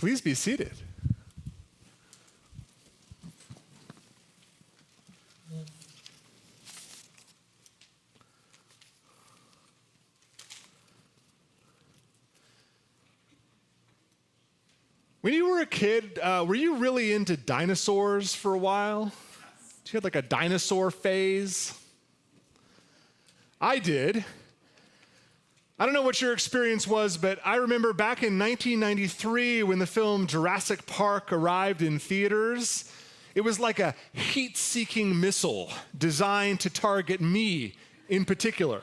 Please be seated. When you were a kid, were you really into dinosaurs for a while? Did you have like a dinosaur phase? I did. I don't know what your experience was, but I remember back in 1993 when the film Jurassic Park arrived in theaters, it was like a heat-seeking missile designed to target me in particular.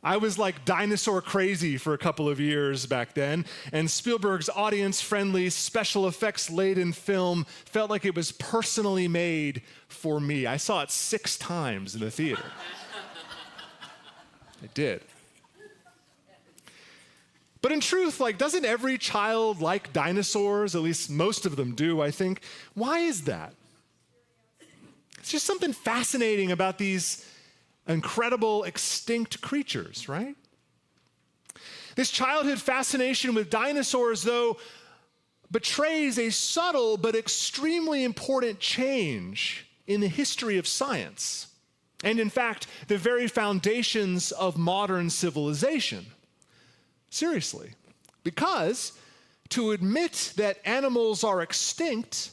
I was like dinosaur crazy for a couple of years back then, and Spielberg's audience-friendly, special effects-laden film felt like it was personally made for me. I saw it 6 times in the theater. I did. But in truth, doesn't every child like dinosaurs? At least most of them do, I think. Why is that? It's just something fascinating about these incredible extinct creatures, right? This childhood fascination with dinosaurs, though, betrays a subtle but extremely important change in the history of science, and in fact, the very foundations of modern civilization. Seriously. Because to admit that animals are extinct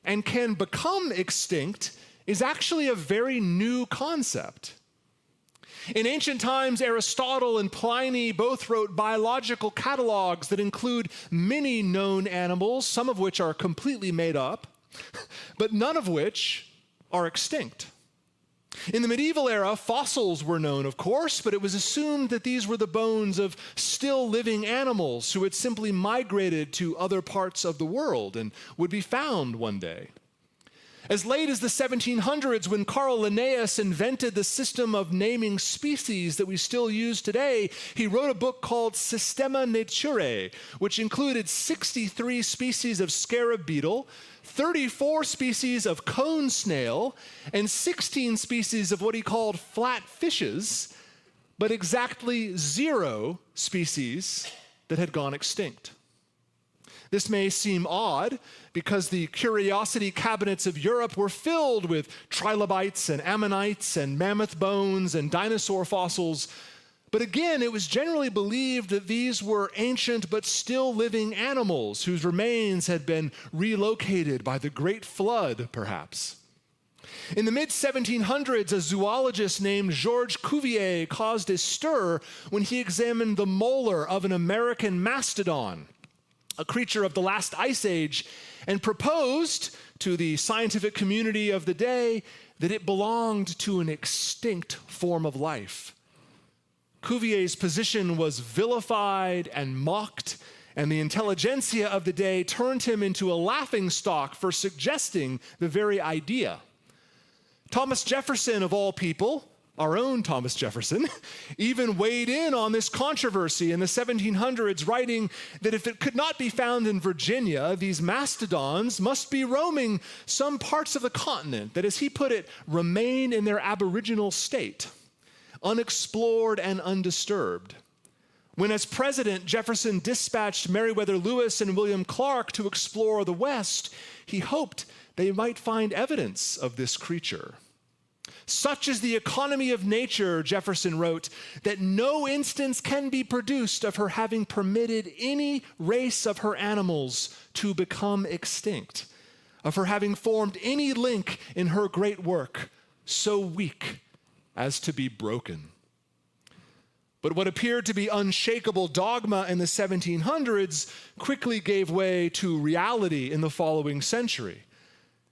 and can become extinct is actually a very new concept. In ancient times, Aristotle and Pliny both wrote biological catalogs that include many known animals, some of which are completely made up, but none of which are extinct. In the medieval era, fossils were known, of course, but it was assumed that these were the bones of still living animals who had simply migrated to other parts of the world and would be found one day. As late as the 1700s, when Carl Linnaeus invented the system of naming species that we still use today, he wrote a book called Systema Naturae, which included 63 species of scarab beetle, 34 species of cone snail, and 16 species of what he called flat fishes, but exactly 0 species that had gone extinct. This may seem odd because the curiosity cabinets of Europe were filled with trilobites and ammonites and mammoth bones and dinosaur fossils. But again, it was generally believed that these were ancient but still living animals whose remains had been relocated by the Great Flood, perhaps. In the mid-1700s, a zoologist named Georges Cuvier caused a stir when he examined the molar of an American mastodon, a creature of the last ice age, and proposed to the scientific community of the day that it belonged to an extinct form of life. Cuvier's position was vilified and mocked, and the intelligentsia of the day turned him into a laughingstock for suggesting the very idea. Thomas Jefferson, of all people, our own Thomas Jefferson, even weighed in on this controversy in the 1700s, writing that if it could not be found in Virginia, these mastodons must be roaming some parts of the continent that, as he put it, remain in their aboriginal state, unexplored and undisturbed. When, as president, Jefferson dispatched Meriwether Lewis and William Clark to explore the West, he hoped they might find evidence of this creature. Such is the economy of nature, Jefferson wrote, that no instance can be produced of her having permitted any race of her animals to become extinct, of her having formed any link in her great work so weak as to be broken. But what appeared to be unshakable dogma in the 1700s quickly gave way to reality in the following century.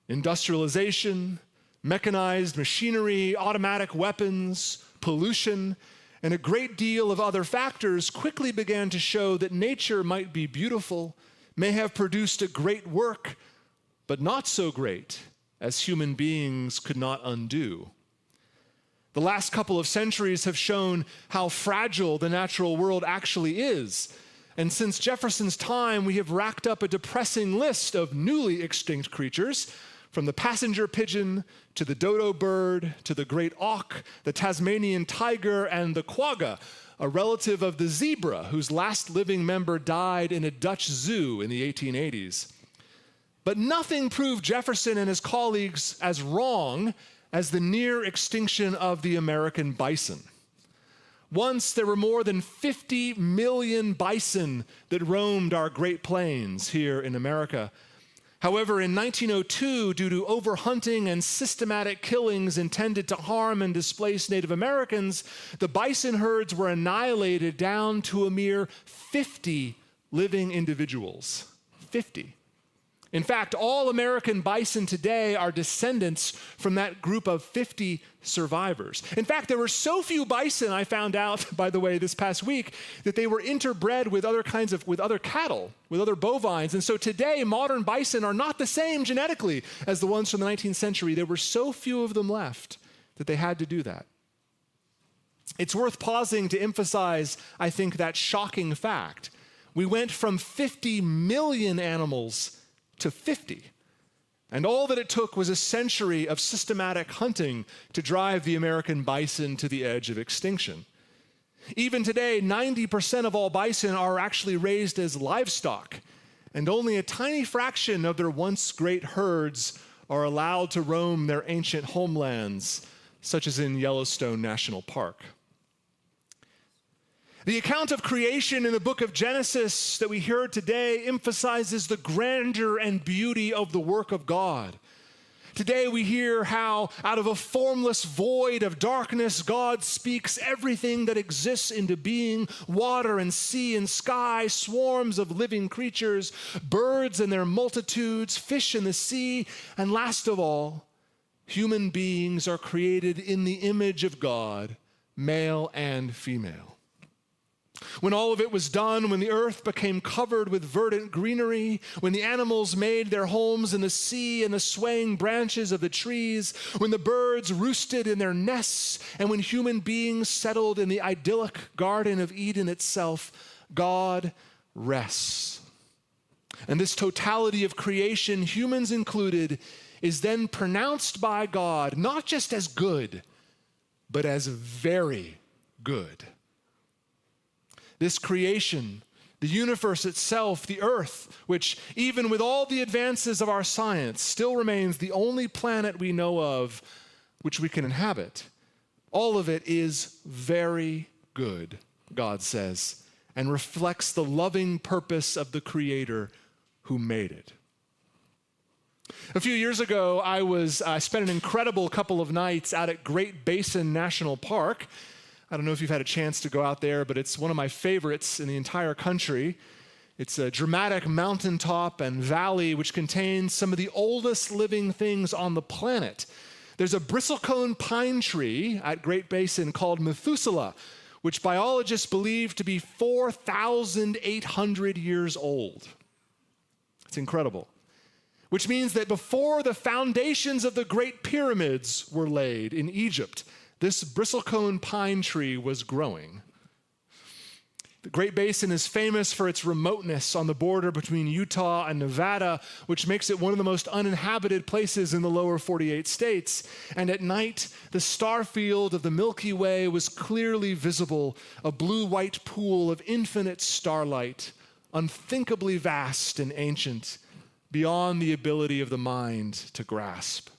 Industrialization, mechanized machinery, automatic weapons, pollution, and a great deal of other factors quickly began to show that nature might be beautiful, may have produced a great work, but not so great as human beings could not undo. The last couple of centuries have shown how fragile the natural world actually is. And since Jefferson's time, we have racked up a depressing list of newly extinct creatures, From the passenger pigeon to the dodo bird to the great auk, the Tasmanian tiger, and the quagga, a relative of the zebra whose last living member died in a Dutch zoo in the 1880s. But nothing proved Jefferson and his colleagues as wrong as the near extinction of the American bison. Once there were more than 50 million bison that roamed our Great Plains here in America. However, in 1902, due to overhunting and systematic killings intended to harm and displace Native Americans, the bison herds were annihilated down to a mere 50 living individuals. 50. In fact, all American bison today are descendants from that group of 50 survivors. In fact, there were so few bison, I found out, by the way, this past week, that they were interbred with other cattle, with other bovines. And so today, modern bison are not the same genetically as the ones from the 19th century. There were so few of them left that they had to do that. It's worth pausing to emphasize, I think, that shocking fact. We went from 50 million animals to 50. And all that it took was a century of systematic hunting to drive the American bison to the edge of extinction. Even today, 90% of all bison are actually raised as livestock, and only a tiny fraction of their once great herds are allowed to roam their ancient homelands, such as in Yellowstone National Park. The account of creation in the book of Genesis that we hear today emphasizes the grandeur and beauty of the work of God. Today we hear how out of a formless void of darkness, God speaks everything that exists into being: water and sea and sky, swarms of living creatures, birds and their multitudes, fish in the sea, and last of all, human beings are created in the image of God, male and female. When all of it was done, when the earth became covered with verdant greenery, when the animals made their homes in the sea and the swaying branches of the trees, when the birds roosted in their nests, and when human beings settled in the idyllic Garden of Eden itself, God rests. And this totality of creation, humans included, is then pronounced by God not just as good, but as very good. This creation, the universe itself, the earth, which even with all the advances of our science still remains the only planet we know of which we can inhabit, all of it is very good, God says, and reflects the loving purpose of the Creator who made it. A few years ago, I spent an incredible couple of nights out at Great Basin National Park. I don't know if you've had a chance to go out there, but it's one of my favorites in the entire country. It's a dramatic mountaintop and valley which contains some of the oldest living things on the planet. There's a bristlecone pine tree at Great Basin called Methuselah, which biologists believe to be 4,800 years old. It's incredible. Which means that before the foundations of the Great Pyramids were laid in Egypt, this bristlecone pine tree was growing. The Great Basin is famous for its remoteness on the border between Utah and Nevada, which makes it one of the most uninhabited places in the lower 48 states. And at night, the star field of the Milky Way was clearly visible, a blue-white pool of infinite starlight, unthinkably vast and ancient, beyond the ability of the mind to grasp.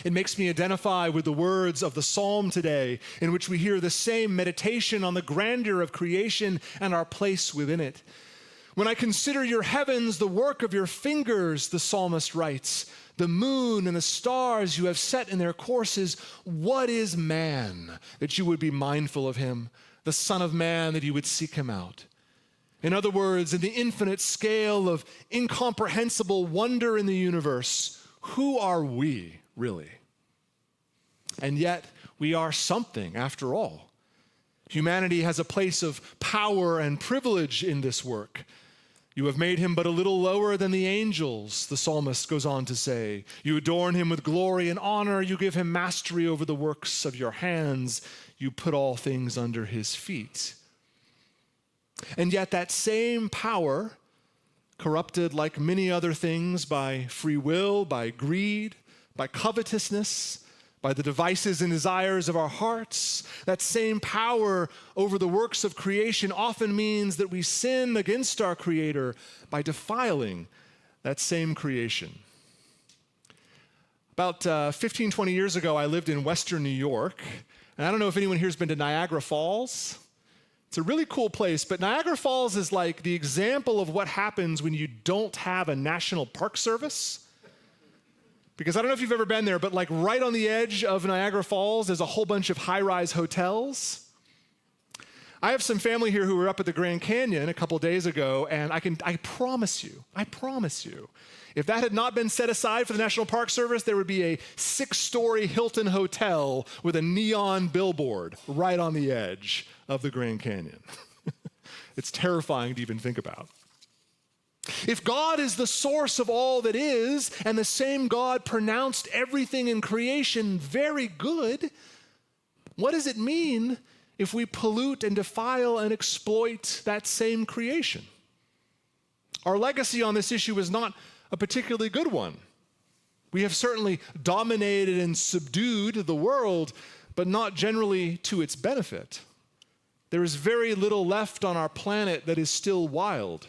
It makes me identify with the words of the psalm today, in which we hear the same meditation on the grandeur of creation and our place within it. When I consider your heavens, the work of your fingers, the psalmist writes, the moon and the stars you have set in their courses, what is man that you would be mindful of him, the Son of Man that you would seek him out? In other words, in the infinite scale of incomprehensible wonder in the universe, who are we? Really. And yet, we are something after all. Humanity has a place of power and privilege in this work. You have made him but a little lower than the angels, the psalmist goes on to say. You adorn him with glory and honor. You give him mastery over the works of your hands. You put all things under his feet. And yet that same power corrupted like many other things by free will, by greed, by covetousness, by the devices and desires of our hearts. That same power over the works of creation often means that we sin against our Creator by defiling that same creation. About 15, 20 years ago, I lived in Western New York, and I don't know if anyone here has been to Niagara Falls. It's a really cool place, but Niagara Falls is like the example of what happens when you don't have a national park service. Because I don't know if you've ever been there, but like right on the edge of Niagara Falls, there's a whole bunch of high-rise hotels. I have some family here who were up at the Grand Canyon a couple days ago, and I promise you, if that had not been set aside for the National Park Service, there would be a 6-story Hilton hotel with a neon billboard right on the edge of the Grand Canyon. It's terrifying to even think about. If God is the source of all that is, and the same God pronounced everything in creation very good, what does it mean if we pollute and defile and exploit that same creation? Our legacy on this issue is not a particularly good one. We have certainly dominated and subdued the world, but not generally to its benefit. There is very little left on our planet that is still wild.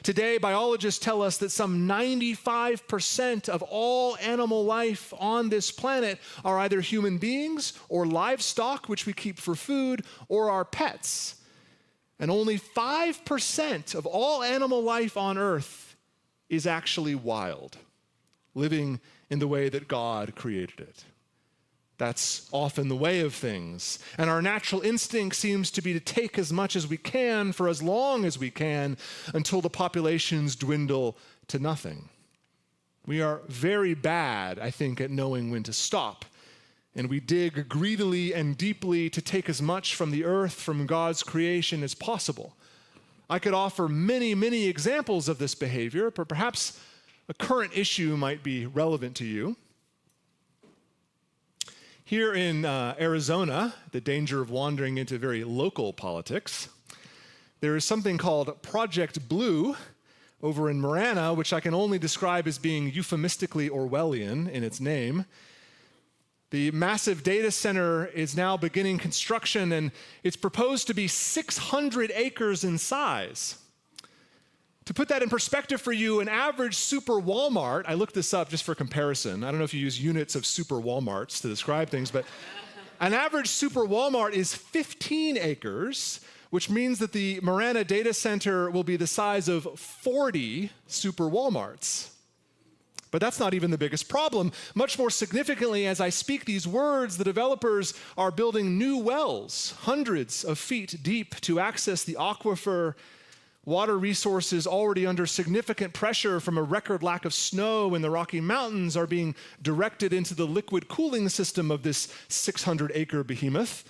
Today, biologists tell us that some 95% of all animal life on this planet are either human beings or livestock, which we keep for food, or our pets. And only 5% of all animal life on Earth is actually wild, living in the way that God created it. That's often the way of things. And our natural instinct seems to be to take as much as we can for as long as we can until the populations dwindle to nothing. We are very bad, I think, at knowing when to stop. And we dig greedily and deeply to take as much from the earth, from God's creation, as possible. I could offer many, many examples of this behavior, but perhaps a current issue might be relevant to you. Here in Arizona, the danger of wandering into very local politics, there is something called Project Blue over in Marana, which I can only describe as being euphemistically Orwellian in its name. The massive data center is now beginning construction, and it's proposed to be 600 acres in size. To put that in perspective for you, an average super Walmart, I looked this up just for comparison. I don't know if you use units of super Walmarts to describe things, but an average super Walmart is 15 acres, which means that the Marana data center will be the size of 40 super Walmarts. But that's not even the biggest problem. Much more significantly, as I speak these words, the developers are building new wells, hundreds of feet deep, to access the aquifer, water resources already under significant pressure from a record lack of snow in the Rocky Mountains are being directed into the liquid cooling system of this 600-acre behemoth.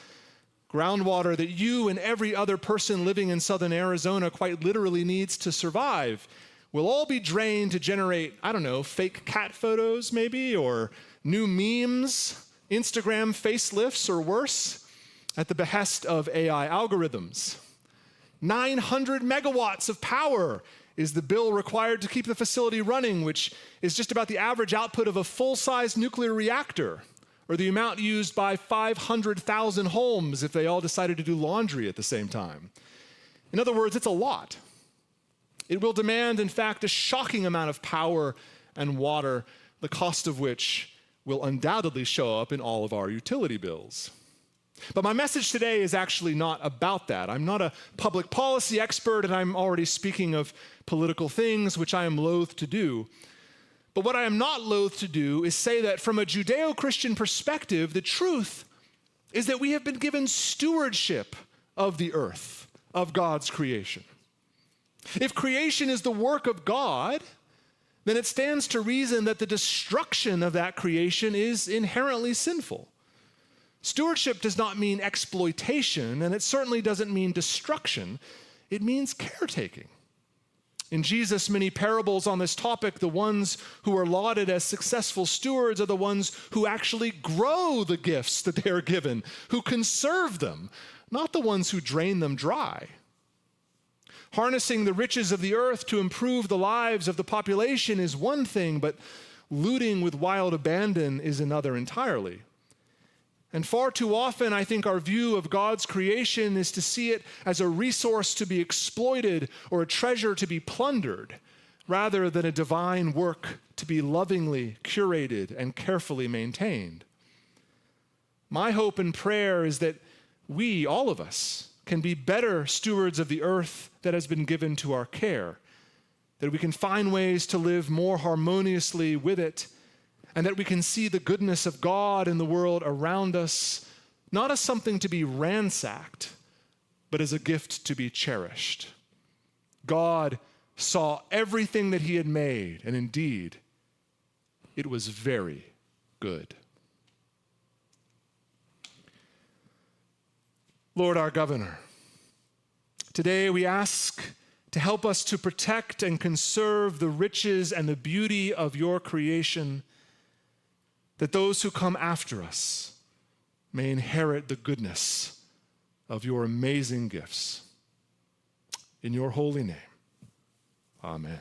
Groundwater that you and every other person living in southern Arizona quite literally needs to survive will all be drained to generate, I don't know, fake cat photos maybe, or new memes, Instagram facelifts, or worse, at the behest of AI algorithms. 900 megawatts of power is the bill required to keep the facility running, which is just about the average output of a full-size nuclear reactor, or the amount used by 500,000 homes if they all decided to do laundry at the same time. In other words, it's a lot. It will demand, in fact, a shocking amount of power and water, the cost of which will undoubtedly show up in all of our utility bills. But my message today is actually not about that. I'm not a public policy expert, and I'm already speaking of political things, which I am loath to do. But what I am not loath to do is say that from a Judeo-Christian perspective, the truth is that we have been given stewardship of the earth, of God's creation. If creation is the work of God, then it stands to reason that the destruction of that creation is inherently sinful. Stewardship does not mean exploitation, and it certainly doesn't mean destruction. It means caretaking. In Jesus' many parables on this topic, the ones who are lauded as successful stewards are the ones who actually grow the gifts that they are given, who conserve them, not the ones who drain them dry. Harnessing the riches of the earth to improve the lives of the population is one thing, but looting with wild abandon is another entirely. And far too often, I think our view of God's creation is to see it as a resource to be exploited or a treasure to be plundered, rather than a divine work to be lovingly curated and carefully maintained. My hope and prayer is that we, all of us, can be better stewards of the earth that has been given to our care, that we can find ways to live more harmoniously with it, and that we can see the goodness of God in the world around us, not as something to be ransacked, but as a gift to be cherished. God saw everything that he had made, and indeed, it was very good. Lord, our governor, today we ask to help us to protect and conserve the riches and the beauty of your creation, that those who come after us may inherit the goodness of your amazing gifts. In your holy name, amen.